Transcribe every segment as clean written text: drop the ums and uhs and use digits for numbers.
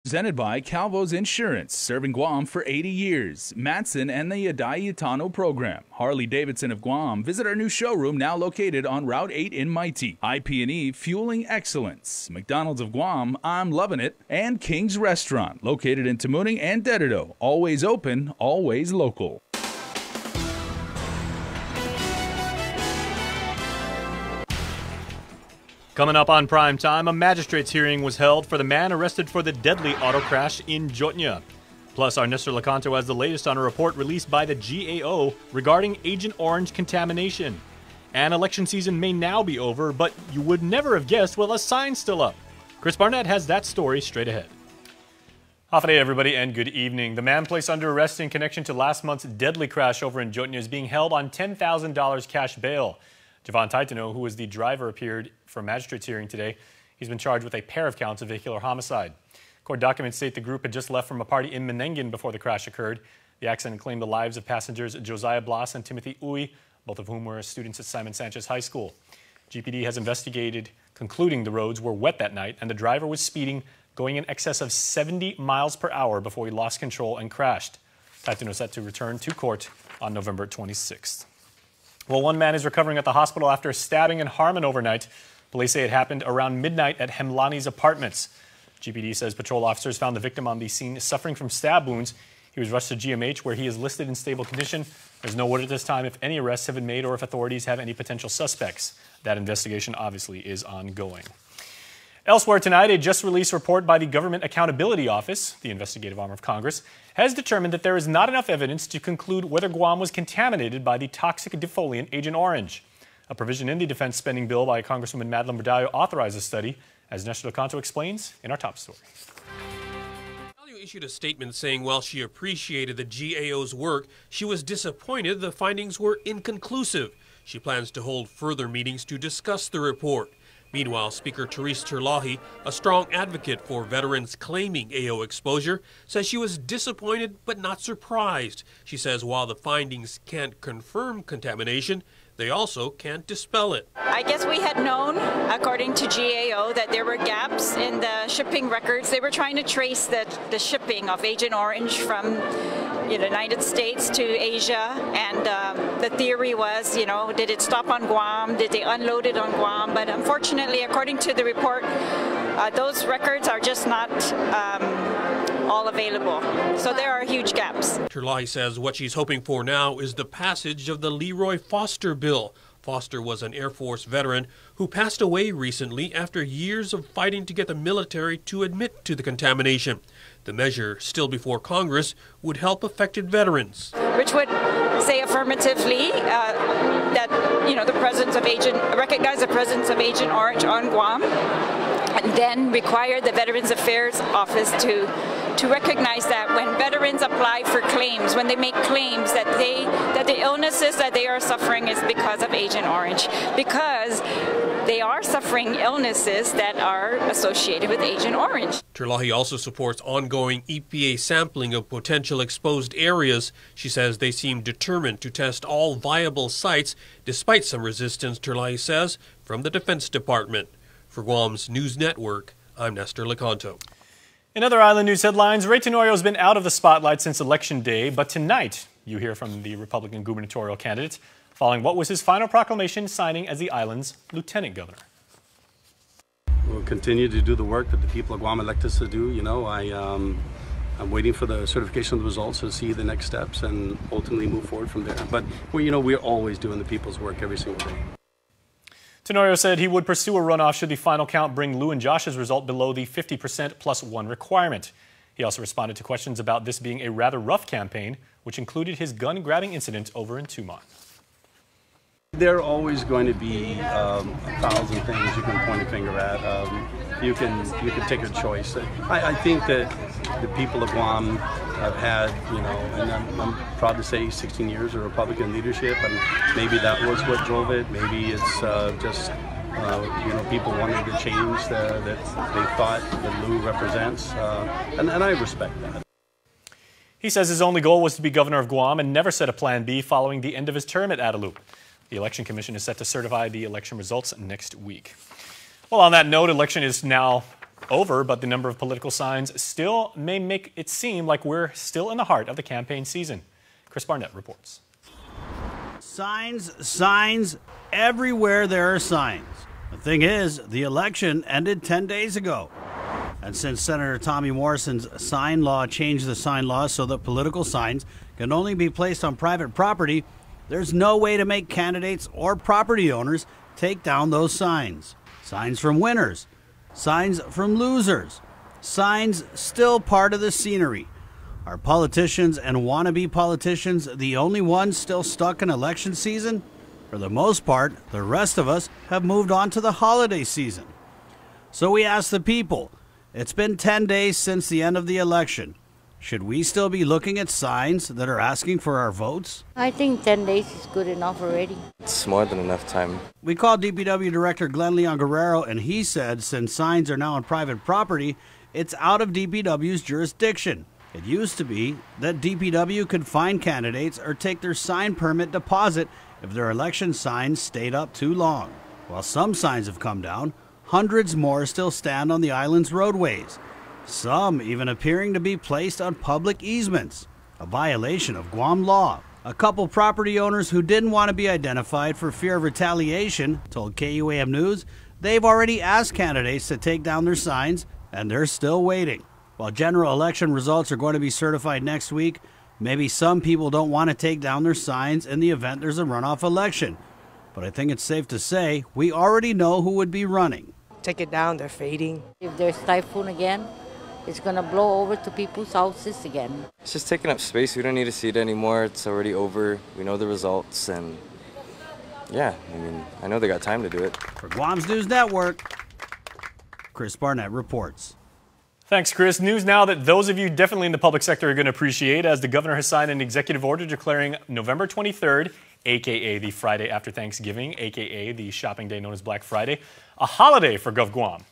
Presented by Calvo's Insurance, serving Guam for 80 years. Matson and the Adayitano program. Harley-Davidson of Guam. Visit our new showroom now located on Route 8 in Mighty. IP&E, fueling excellence. McDonald's of Guam, I'm loving it. And King's Restaurant, located in Tamuning and Dededo. Always open, always local. Coming up on Prime Time, a magistrate's hearing was held for the man arrested for the deadly auto crash in Jotun. Plus, our Nestor Lecanto has the latest on a report released by the GAO regarding Agent Orange contamination. And election season may now be over, but you would never have guessed while a sign's still up. Chris Barnett has that story straight ahead. Half a day, everybody, and good evening. The man placed under arrest in connection to last month's deadly crash over in Jotun is being held on $10,000 cash bail. Javon Taitano, who was the driver, appeared for a magistrate's hearing today. He's been charged with a pair of counts of vehicular homicide. Court documents state the group had just left from a party in Menengan before the crash occurred. The accident claimed the lives of passengers Josiah Blas and Timothy Uy, both of whom were students at Simon Sanchez High School. GPD has investigated, concluding the roads were wet that night and the driver was speeding, going in excess of 70 miles per hour before he lost control and crashed. Taitano is set to return to court on November 26th. Well, one man is recovering at the hospital after stabbing in Harmon overnight. Police say it happened around midnight at Hemlani's apartments. GPD says patrol officers found the victim on the scene suffering from stab wounds. He was rushed to GMH, where he is listed in stable condition. There's no word at this time if any arrests have been made or if authorities have any potential suspects. That investigation obviously is ongoing. Elsewhere tonight, a just-released report by the Government Accountability Office, the investigative arm of Congress, has determined that there is not enough evidence to conclude whether Guam was contaminated by the toxic defoliant Agent Orange. A provision in the defense spending bill by Congresswoman Madeline Verdayo authorized the study, as Nestor Lecanto explains in our top story. Verdayo issued a statement saying while she appreciated the GAO's work, she was disappointed the findings were inconclusive. She plans to hold further meetings to discuss the report. Meanwhile, Speaker Therese Terlahi, a strong advocate for veterans claiming AO exposure, says she was disappointed but not surprised. She says while the findings can't confirm contamination, they also can't dispel it. I guess we had known, according to GAO, that there were gaps in the shipping records. They were trying to trace the shipping of Agent Orange from the United States to Asia, and the theory was, did it stop on Guam? Did they unload it on Guam? But unfortunately, according to the report, those records are just not all available. So there are huge gaps. Terlahi says what she's hoping for now is the passage of the Leroy Foster bill. Foster was an Air Force veteran who passed away recently after years of fighting to get the military to admit to the contamination. The measure, still before Congress, would help affected veterans. Which would say affirmatively that, the presence of recognize the presence of Agent Orange on Guam, and then require the Veterans Affairs Office to recognize that when veterans apply for claims, when they make claims that the illnesses that they are suffering is because of Agent Orange, because they are suffering illnesses that are associated with Agent Orange. Terlahi also supports ongoing EPA sampling of potential exposed areas. She says they seem determined to test all viable sites, despite some resistance, Terlahi says, from the Defense Department. For Guam's News Network, I'm Nestor Lecanto. In other island news headlines, Ray Tenorio has been out of the spotlight since Election Day, but tonight you hear from the Republican gubernatorial candidate following what was his final proclamation signing as the island's lieutenant governor. We'll continue to do the work that the people of Guam elect us to do. I'm waiting for the certification of the results to see the next steps and ultimately move forward from there. But we're always doing the people's work every single day. Tenorio said he would pursue a runoff should the final count bring Lou and Josh's result below the 50% plus one requirement. He also responded to questions about this being a rather rough campaign, which included his gun-grabbing incident over in Tumon. There are always going to be 1,000 things you can point a finger at. You can take a choice. I think that the people of Guam have had, and I'm proud to say 16 years of Republican leadership, and maybe that was what drove it. Maybe it's just, people wanted the change that they thought that Lou represents, and I respect that. He says his only goal was to be governor of Guam and never set a plan B following the end of his term at Adelup. The Election Commission is set to certify the election results next week. Well, on that note, election is now over, but the number of political signs still may make it seem like we're still in the heart of the campaign season. Chris Barnett reports. Signs, signs, everywhere there are signs. The thing is, the election ended 10 days ago. And since Senator Tommy Morrison's sign law changed the sign law so that political signs can only be placed on private property, there's no way to make candidates or property owners take down those signs. Signs from winners, signs from losers, signs still part of the scenery. Are politicians and wannabe politicians the only ones still stuck in election season? For the most part, the rest of us have moved on to the holiday season. So we asked the people, it's been 10 days since the end of the election. Should we still be looking at signs that are asking for our votes? I think 10 days is good enough already. It's more than enough time. We called DPW Director Glenn Leon Guerrero, and he said since signs are now on private property, it's out of DPW's jurisdiction. It used to be that DPW could fine candidates or take their sign permit deposit if their election signs stayed up too long. While some signs have come down, hundreds more still stand on the island's roadways, some even appearing to be placed on public easements, a violation of Guam law. A couple property owners who didn't want to be identified for fear of retaliation told KUAM News they've already asked candidates to take down their signs, and they're still waiting. While general election results are going to be certified next week, maybe some people don't want to take down their signs in the event there's a runoff election. But I think it's safe to say we already know who would be running. Take it down, they're fading. If there's typhoon again, it's going to blow over to people's houses again. It's just taking up space. We don't need to see it anymore. It's already over. We know the results, and yeah, I know they got time to do it. For Guam's News Network, Chris Barnett reports. Thanks, Chris. News now that those of you definitely in the public sector are going to appreciate, as the governor has signed an executive order declaring November 23rd, a.k.a. the Friday after Thanksgiving, a.k.a. the shopping day known as Black Friday, a holiday for Gov Guam.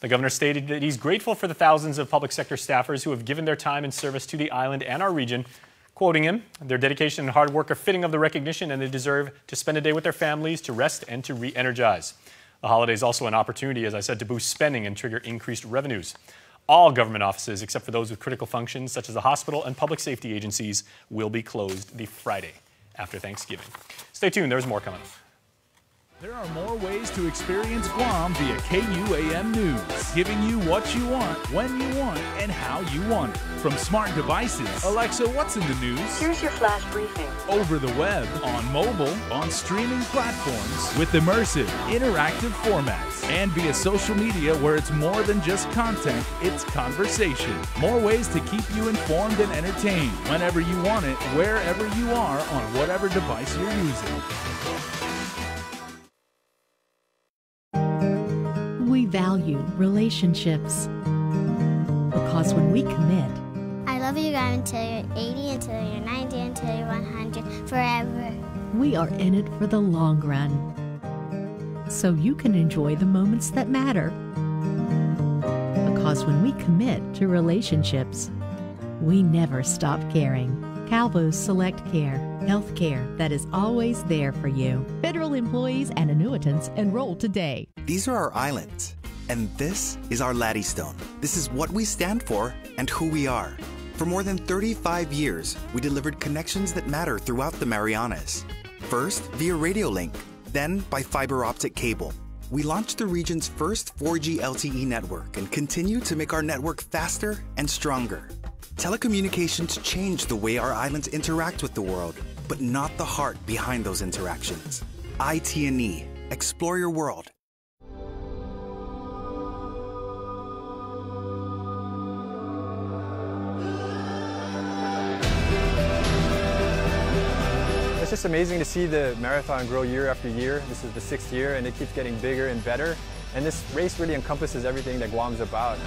The governor stated that he's grateful for the thousands of public sector staffers who have given their time and service to the island and our region. Quoting him, their dedication and hard work are fitting of the recognition, and they deserve to spend a day with their families, to rest and to re-energize. The holiday is also an opportunity, as I said, to boost spending and trigger increased revenues. All government offices, except for those with critical functions, such as the hospital and public safety agencies, will be closed the Friday after Thanksgiving. Stay tuned, there's more coming up. There are more ways to experience Guam via KUAM News, giving you what you want, when you want, and how you want it. From smart devices, Alexa, what's in the news? Here's your flash briefing. Over the web, on mobile, on streaming platforms, with immersive, interactive formats, and via social media where it's more than just content, it's conversation. More ways to keep you informed and entertained whenever you want it, wherever you are, on whatever device you're using. We value relationships because when we commit, I love you guys until you're 80, until you're 90, until you're 100, forever. We are in it for the long run, so you can enjoy the moments that matter. Because when we commit to relationships, we never stop caring. Calvo's Select Care, health care that is always there for you. Federal employees and annuitants enroll today. These are our islands, and this is our Laddystone. This is what we stand for and who we are. For more than 35 years, we delivered connections that matter throughout the Marianas. First, via radio link, then by fiber optic cable. We launched the region's first 4G LTE network and continue to make our network faster and stronger. Telecommunications changed the way our islands interact with the world, but not the heart behind those interactions. IT&E. Explore your world. It's just amazing to see the marathon grow year after year. This is the 6th year, and it keeps getting bigger and better. And this race really encompasses everything that Guam's about.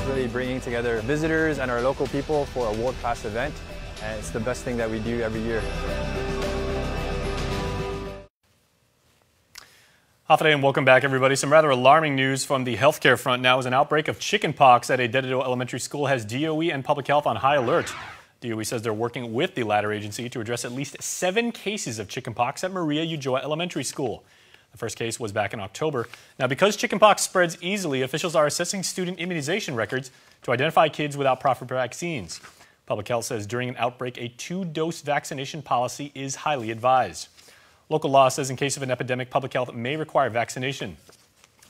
Really bringing together visitors and our local people for a world-class event, and it's the best thing that we do every year. Hafa and welcome back, everybody. Some rather alarming news from the healthcare front now as an outbreak of chickenpox at a Tenorio elementary school has DOE and public health on high alert. DOE says they're working with the latter agency to address at least 7 cases of chickenpox at Maria Ulloa Elementary School. The first case was back in October. Now, because chickenpox spreads easily, officials are assessing student immunization records to identify kids without proper vaccines. Public Health says during an outbreak, a 2-dose vaccination policy is highly advised. Local law says in case of an epidemic, Public Health may require vaccination.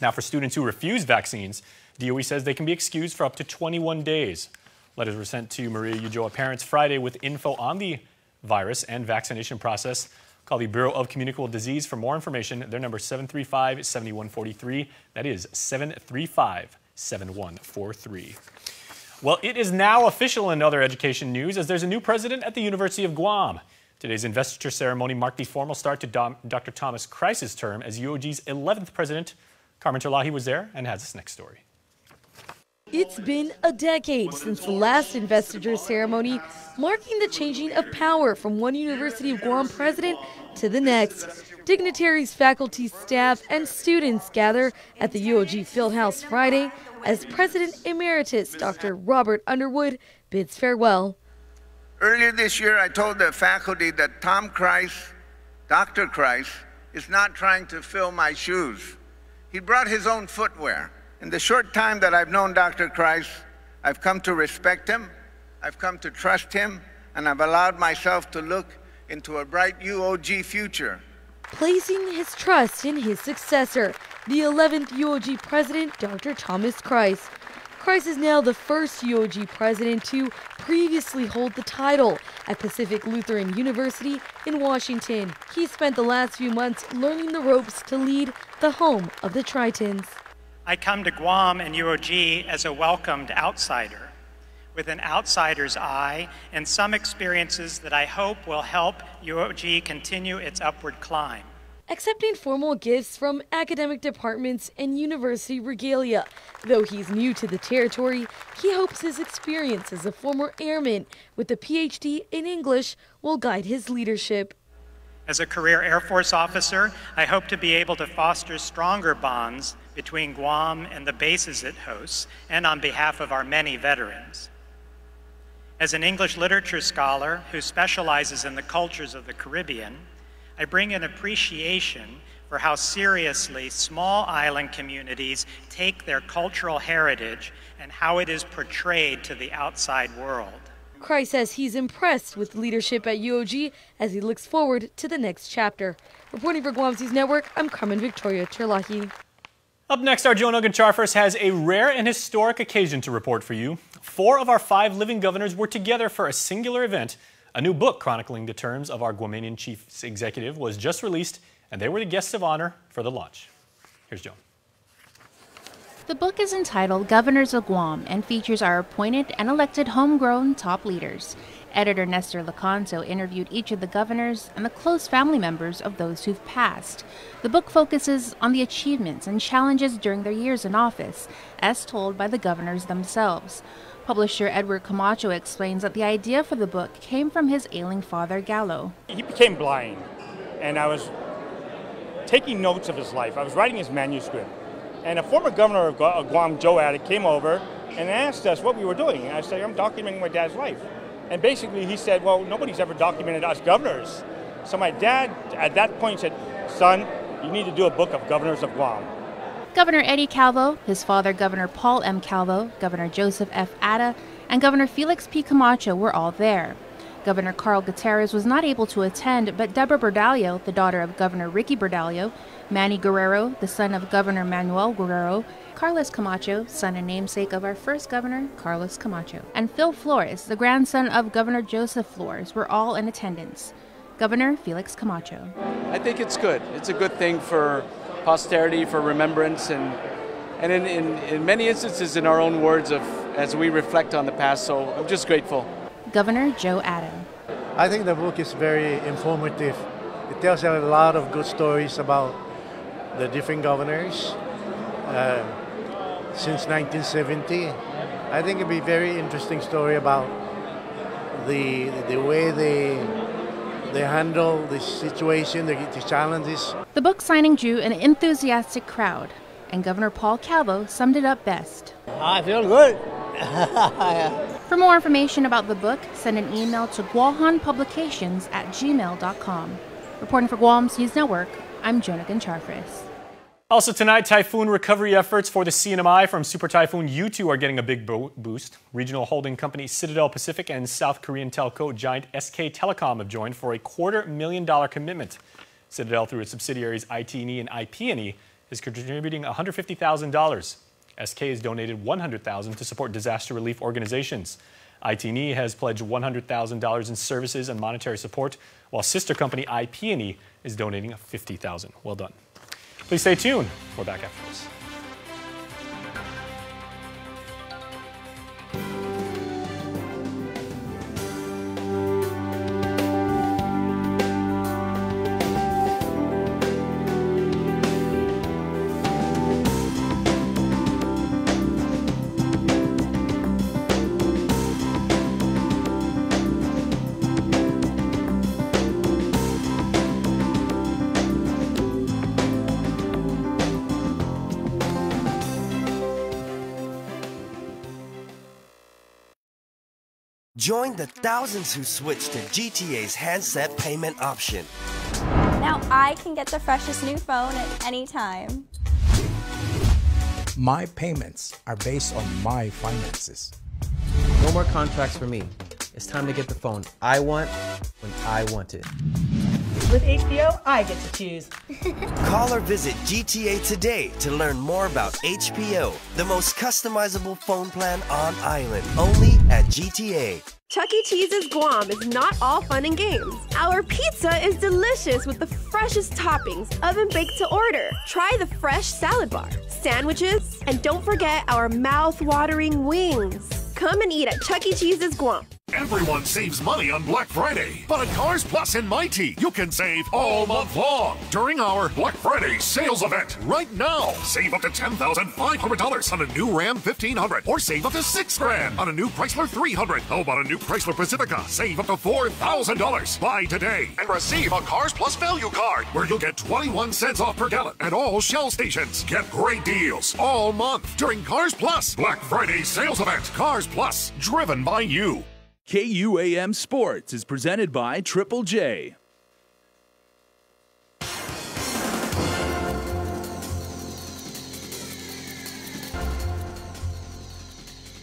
Now, for students who refuse vaccines, DOE says they can be excused for up to 21 days. Letters were sent to Maria Ulloa parents Friday with info on the virus and vaccination process. Call the Bureau of Communicable Disease for more information. Their number is 735-7143. That is 735-7143. Well, it is now official in other education news as there's a new president at the University of Guam. Today's investiture ceremony marked the formal start to Dr. Thomas Kreis's term as UOG's 11th president. Carmen Terlahi was there and has this next story. It's been a decade since the last investiture ceremony, marking the changing of power from one University of Guam president to the next. Dignitaries, faculty, staff, and students gather at the UOG Fieldhouse Friday as President Emeritus Dr. Robert Underwood bids farewell. Earlier this year, I told the faculty that Tom Kreis, Dr. Kreis, is not trying to fill my shoes. He brought his own footwear. In the short time that I've known Dr. Kreis, I've come to respect him, I've come to trust him, and I've allowed myself to look into a bright UOG future. Placing his trust in his successor, the 11th UOG president, Dr. Thomas Kreis. Kreis is now the first UOG president to previously hold the title at Pacific Lutheran University in Washington. He spent the last few months learning the ropes to lead the home of the Tritons. I come to Guam and UOG as a welcomed outsider, with an outsider's eye and some experiences that I hope will help UOG continue its upward climb. Accepting formal gifts from academic departments and university regalia. Though he's new to the territory, he hopes his experience as a former airman with a PhD in English will guide his leadership. As a career Air Force officer, I hope to be able to foster stronger bonds between Guam and the bases it hosts, and on behalf of our many veterans. As an English literature scholar who specializes in the cultures of the Caribbean, I bring an appreciation for how seriously small island communities take their cultural heritage and how it is portrayed to the outside world. Kreis says he's impressed with leadership at UOG as he looks forward to the next chapter. Reporting for Guam News Network, I'm Carmen Victoria Terlahi. Up next, our Joan Oguncharfers has a rare and historic occasion to report for you. 4 of our 5 living governors were together for a singular event. A new book chronicling the terms of our Guamanian chief executive was just released, and they were the guests of honor for the launch. Here's Joan. The book is entitled Governors of Guam and features our appointed and elected homegrown top leaders. Editor Nestor Lecanto interviewed each of the governors and the close family members of those who've passed. The book focuses on the achievements and challenges during their years in office, as told by the governors themselves. Publisher Edward Camacho explains that the idea for the book came from his ailing father, Gallo. He became blind, and I was taking notes of his life. I was writing his manuscript. And a former governor of Guam, Joe Addick, came over and asked us what we were doing. And I said, I'm documenting my dad's life. And basically he said, well, nobody's ever documented us governors. So my dad at that point said, son, you need to do a book of governors of Guam. Governor Eddie Calvo, his father Governor Paul M. Calvo, Governor Joseph F. Atta, and Governor Felix P. Camacho were all there. Governor Carl Gutierrez was not able to attend, but Deborah Berdallo, the daughter of Governor Ricky Berdallo, Manny Guerrero, the son of Governor Manuel Guerrero, Carlos Camacho, son and namesake of our first governor, Carlos Camacho, and Phil Flores, the grandson of Governor Joseph Flores, were all in attendance. Governor Felix Camacho. I think it's good. It's a good thing for posterity, for remembrance, and in many instances in our own words as we reflect on the past, so I'm just grateful. Governor Joe Adam. I think the book is very informative. It tells a lot of good stories about the different governors since 1970. I think it'd be a very interesting story about the way they handle the situation, the challenges. The book signing drew an enthusiastic crowd, and Governor Paul Calvo summed it up best. I feel good. For more information about the book, send an email to guahanpublications@gmail.com. Reporting for Guam News Network, I'm Jonagan Charfris. Also tonight, typhoon recovery efforts for the CNMI from Super Typhoon U2 are getting a big boost. Regional holding company Citadel Pacific and South Korean telco giant SK Telecom have joined for a $250,000 commitment. Citadel, through its subsidiaries IT&E and IP&E, is contributing $150,000. SK has donated $100,000 to support disaster relief organizations. IT&E has pledged $100,000 in services and monetary support, while sister company IP&E is donating $50,000. Well done. Please stay tuned. We're back after this. Join the thousands who switched to GTA's handset payment option. Now I can get the freshest new phone at any time. My payments are based on my finances. No more contracts for me. It's time to get the phone I want when I want it. With HBO, I get to choose. Call or visit GTA today to learn more about HBO, the most customizable phone plan on island, only at GTA. Chuck E. Cheese's Guam is not all fun and games. Our pizza is delicious with the freshest toppings, oven baked to order. Try the fresh salad bar, sandwiches, and don't forget our mouth-watering wings. Come and eat at Chuck E. Cheese's Guam. Everyone saves money on Black Friday, but at Cars Plus in Mighty, you can save all month long during our Black Friday sales event. Right now, save up to $10,500 on a new Ram 1500, or save up to $6,000 on a new Chrysler 300. How about a new Chrysler Pacifica? Save up to $4,000. Buy today and receive a Cars Plus value card, where you'll get 21 cents off per gallon at all Shell stations. Get great deals all month during Cars Plus Black Friday sales event. Cars Plus, driven by you. KUAM Sports is presented by Triple J.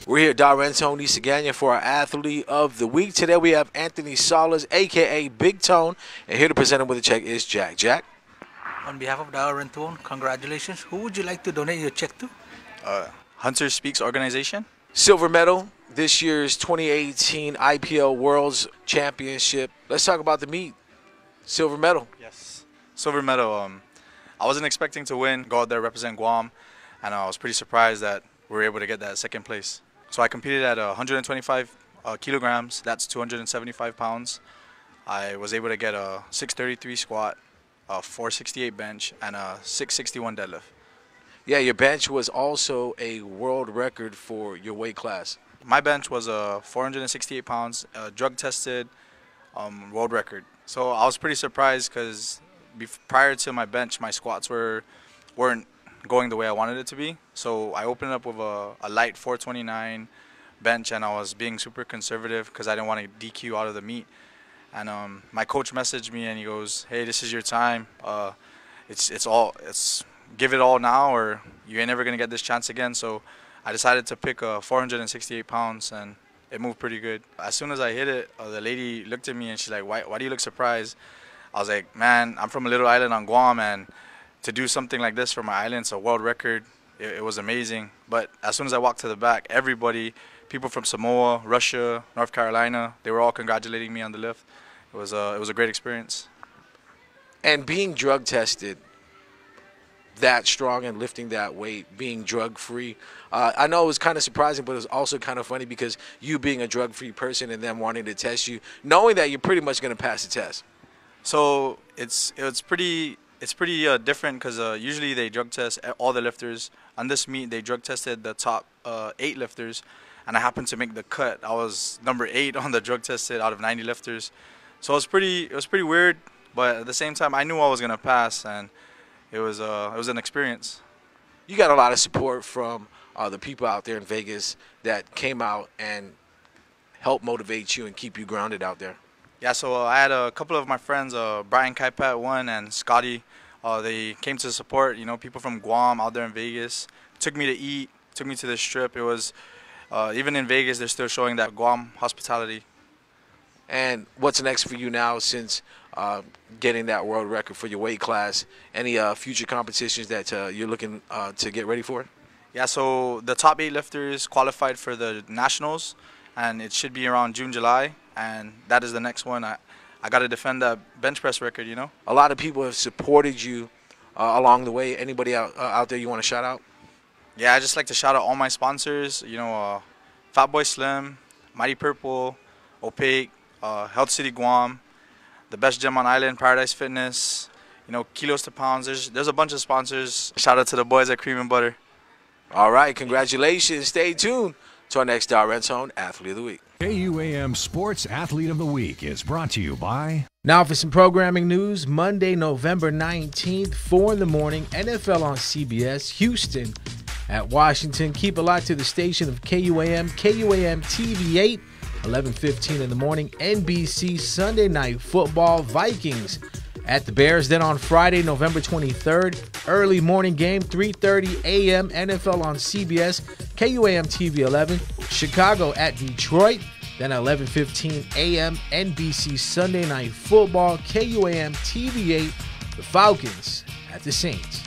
We're here at Darrenton Saganya for our Athlete of the Week. Today we have Anthony Salas, a.k.a. Big Tone, and here to present him with a check is Jack. Jack? On behalf of Darrenton, congratulations. Who would you like to donate your check to? Hunter Speaks organization. Silver medal, this year's 2018 IPL World's Championship. Let's talk about the meet. Silver medal. Yes. Silver medal. I wasn't expecting to win, go out there, represent Guam, and I was pretty surprised that we were able to get that second place. So I competed at 125 kilograms, that's 275 pounds. I was able to get a 633 squat, a 468 bench, and a 661 deadlift. Yeah, your bench was also a world record for your weight class. My bench was 468 pounds, drug tested, world record. So I was pretty surprised because prior to my bench, my squats weren't going the way I wanted it to be. So I opened up with a light 429 bench, and I was being super conservative because I didn't want to DQ out of the meet. And my coach messaged me and he goes, "Hey, this is your time. It's give it all now, or you ain't never gonna get this chance again." So I decided to pick 468 pounds, and it moved pretty good. As soon as I hit it, the lady looked at me and she's like, why do you look surprised? I was like, man, I'm from a little island on Guam, and to do something like this for my island, it's a world record. It was amazing. But as soon as I walked to the back, everybody, people from Samoa, Russia, North Carolina, they were all congratulating me on the lift. It was a great experience. And being drug tested that strong and lifting that weight, being drug-free, I know it was kind of surprising, but it was also kind of funny because you being a drug-free person and them wanting to test you, knowing that you're pretty much going to pass the test. So it's pretty different because usually they drug test all the lifters. On this meet, they drug tested the top 8 lifters, and I happened to make the cut. I was number 8 on the drug tested out of 90 lifters. So it was pretty weird, but at the same time, I knew I was gonna pass, and it was an experience. You got a lot of support from the people out there in Vegas that came out and helped motivate you and keep you grounded out there. Yeah, so I had a couple of my friends, Brian Kaipat won, and Scotty They came to support, you know, people from Guam out there in Vegas. Took me to eat, took me to the strip. It was, even in Vegas, they're still showing that Guam hospitality. And what's next for you now since getting that world record for your weight class? Any future competitions that you're looking to get ready for? Yeah, so the top 8 lifters qualified for the nationals, and it should be around June, July, and that is the next one. I got to defend that bench press record, you know. A lot of people have supported you along the way. Anybody out there you want to shout out? Yeah, I just like to shout out all my sponsors, you know, Fatboy Slim, Mighty Purple, Opaque, Health City Guam, the best gym on island, Paradise Fitness, you know, Kilos to Pounds. There's a bunch of sponsors. Shout out to the boys at Cream and Butter. All right, congratulations. Stay tuned to our next Red Zone Athlete of the Week. KUAM Sports Athlete of the Week is brought to you by... Now for some programming news. Monday, November 19th, 4 in the morning, NFL on CBS, Houston at Washington. Keep it locked to the station of KUAM, KUAM TV 8, 11:15 in the morning, NBC Sunday Night Football, Vikings at the Bears. Then on Friday, November 23rd, early morning game, 3:30 a.m., NFL on CBS, KUAM TV 11, Chicago at Detroit. Then at 11:15 a.m., NBC Sunday Night Football, KUAM TV 8, the Falcons at the Saints.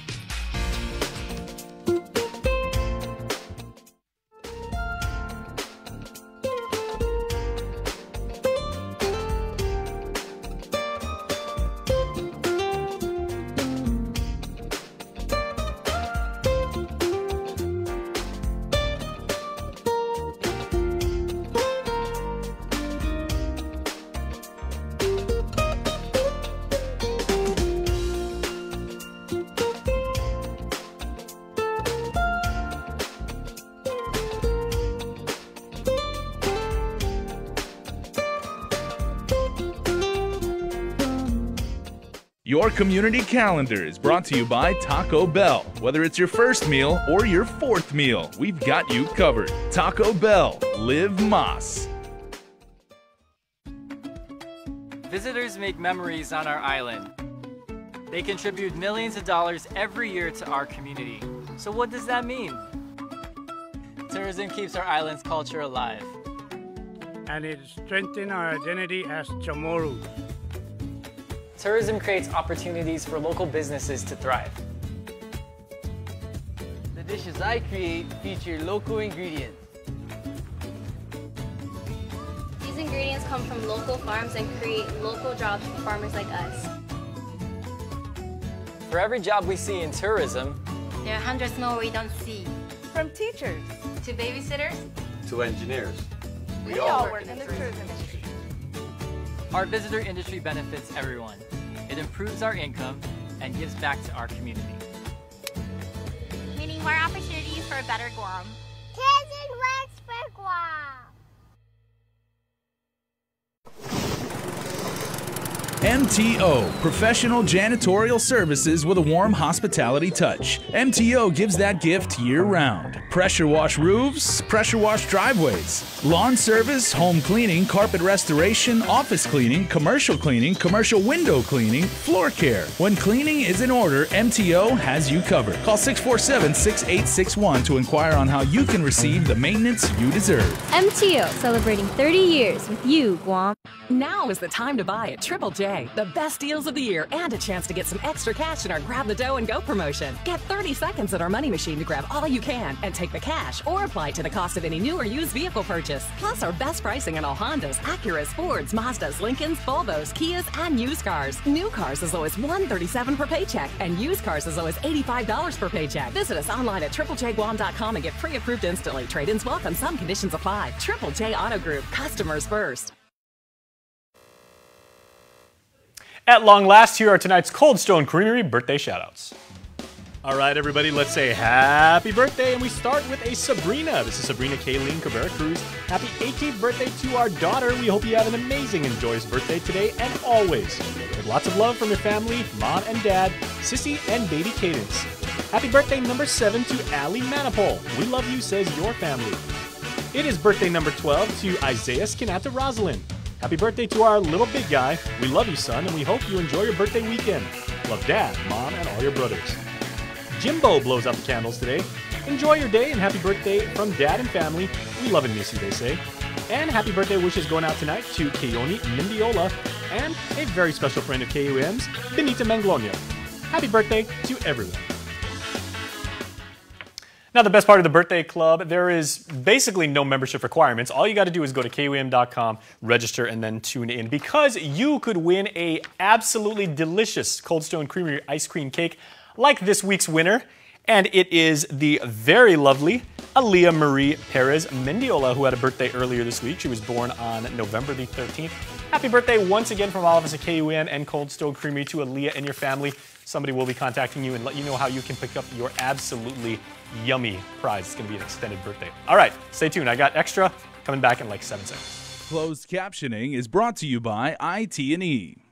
Your community calendar is brought to you by Taco Bell. Whether it's your first meal or your fourth meal, we've got you covered. Taco Bell, live Mas. Visitors make memories on our island. They contribute millions of dollars every year to our community. So what does that mean? Tourism keeps our island's culture alive. And it strengthens our identity as Chamorros. Tourism creates opportunities for local businesses to thrive. The dishes I create feature local ingredients. These ingredients come from local farms and create local jobs for farmers like us. For every job we see in tourism, there are hundreds more we don't see. From teachers to babysitters to engineers. We all work in the tourism industry. Our visitor industry benefits everyone. It improves our income and gives back to our community. Meaning more opportunities for a better Guam. Kids and Works for Guam. MTO, professional janitorial services with a warm hospitality touch. MTO gives that gift year-round. Pressure wash roofs, pressure wash driveways, lawn service, home cleaning, carpet restoration, office cleaning, commercial window cleaning, floor care. When cleaning is in order, MTO has you covered. Call 647-6861 to inquire on how you can receive the maintenance you deserve. MTO, celebrating 30 years with you, Guam. Now is the time to buy at Triple J. The best deals of the year and a chance to get some extra cash in our Grab the Dough and Go promotion. Get 30 seconds at our money machine to grab all you can and take the cash or apply it to the cost of any new or used vehicle purchase. Plus our best pricing on all Hondas, Acuras, Fords, Mazdas, Lincolns, Volvos, Kias, and used cars. New cars as low as $137 per paycheck and used cars as low as $85 per paycheck. Visit us online at triplejguam.com and get pre-approved instantly. Trade-ins welcome. Some conditions apply. Triple J Auto Group. Customers first. At long last, here are tonight's Cold Stone Creamery birthday shoutouts. All right, everybody, let's say happy birthday, and we start with a Sabrina. This is Sabrina Kayleen Cabrera Cruz. Happy 18th birthday to our daughter. We hope you have an amazing and joyous birthday today and always. With lots of love from your family, mom and dad, Sissy and baby Cadence. Happy birthday number 7 to Allie Manipole. We love you, says your family. It is birthday number 12 to Isaiah Skinata Rosalind. Happy birthday to our little big guy. We love you, son, and we hope you enjoy your birthday weekend. Love Dad, Mom, and all your brothers. Jimbo blows out the candles today. Enjoy your day and happy birthday from Dad and family. We love and miss you, they say. And happy birthday wishes going out tonight to Keone Mendiola and a very special friend of KUM's, Benita Manglona. Happy birthday to everyone. Now, the best part of the birthday club, there is basically no membership requirements. All you got to do is go to KUAM.com, register, and then tune in, because you could win a absolutely delicious Cold Stone Creamery ice cream cake like this week's winner. And it is the very lovely Aaliyah Marie Perez Mendiola, who had a birthday earlier this week. She was born on November the 13th. Happy birthday once again from all of us at KUAM and Cold Stone Creamery to Aaliyah and your family. Somebody will be contacting you and let you know how you can pick up your absolutely yummy prize. It's going to be an extended birthday. All right, stay tuned. I got extra coming back in like 7 seconds. Closed captioning is brought to you by IT&E.